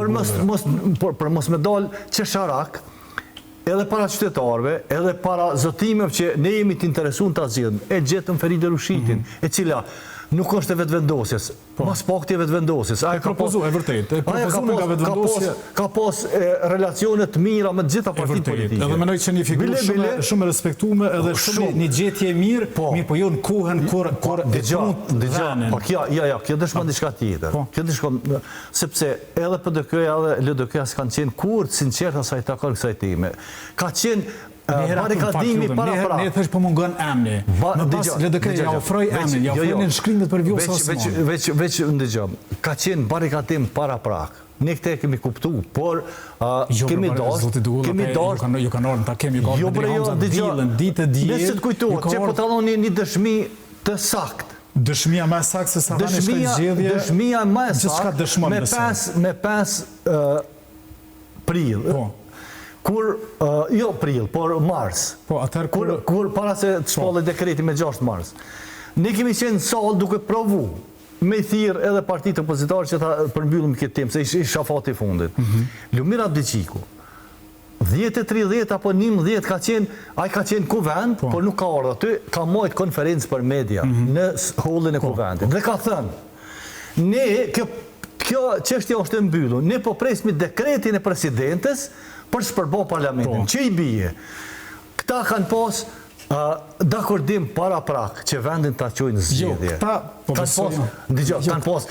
për mos me dalë qesharak, edhe para qytetarëve, edhe para zotimeve që ne jemi të interesuar ta zgjidhim, e gjetëm Feride Rushitin, e cila nuk është e vetëvendosjes, mas pakti e vetëvendosjes. E propozu, e vërtet, e propozu nga vetëvendosje. Ka pas relacione të mira me të gjitha partitë politike. Edhe menoj që një figurë shumë respektume edhe shumë një gjetje mirë, mirë po jo në kohën kur kjo dëshmon diçka tjetër. Kjo dëshmon sepse edhe PDK-ja edhe LDK-ja s'kan qenë kurrë të sinqerta sa i takon kësaj teme. Ka qenë barikadimi para pra. Ne thash po mungon emni. Më pas LDK ja ofroi emnin, ja ofroi shkrimet për vjosë Osman. Veç ndëgjom. Ka qenë barikadim para prak. Ne këtë kemi kuptuar, por kemi dashur, ju kanë ardhur ta kemi ditë dje. Nëse të kujtohet, çe po talloni një dëshmi të saktë. Dëshmia më e saktë se sa tani është zgjedhje. Dëshmia më e saktë dëshmon me 5 prill. Kur, jo prill, por mars. Po, atëherë kur para se të shpallë dekreti me 6 mars. Ne kemi qenë sallë duke provu me thirr edhe partitë opozitare që ta përmbyllëm këtë temë, se ishte shafati i fundit. Lumira Abdiqiku, 10:30 apo 11 ka qenë kuvend, por nuk ka ardhur aty, ka marrë konferencë për media në hallin e kuvendit. Dhe ka thënë, ne kjo çështja është e mbyllur, ne po presim dekretin e presidentes për shpërbo parlamentin. Që i bie? Këta kanë pas dakordim para prak që vendin ta çojnë zgjedhje. Jo, këta kanë pas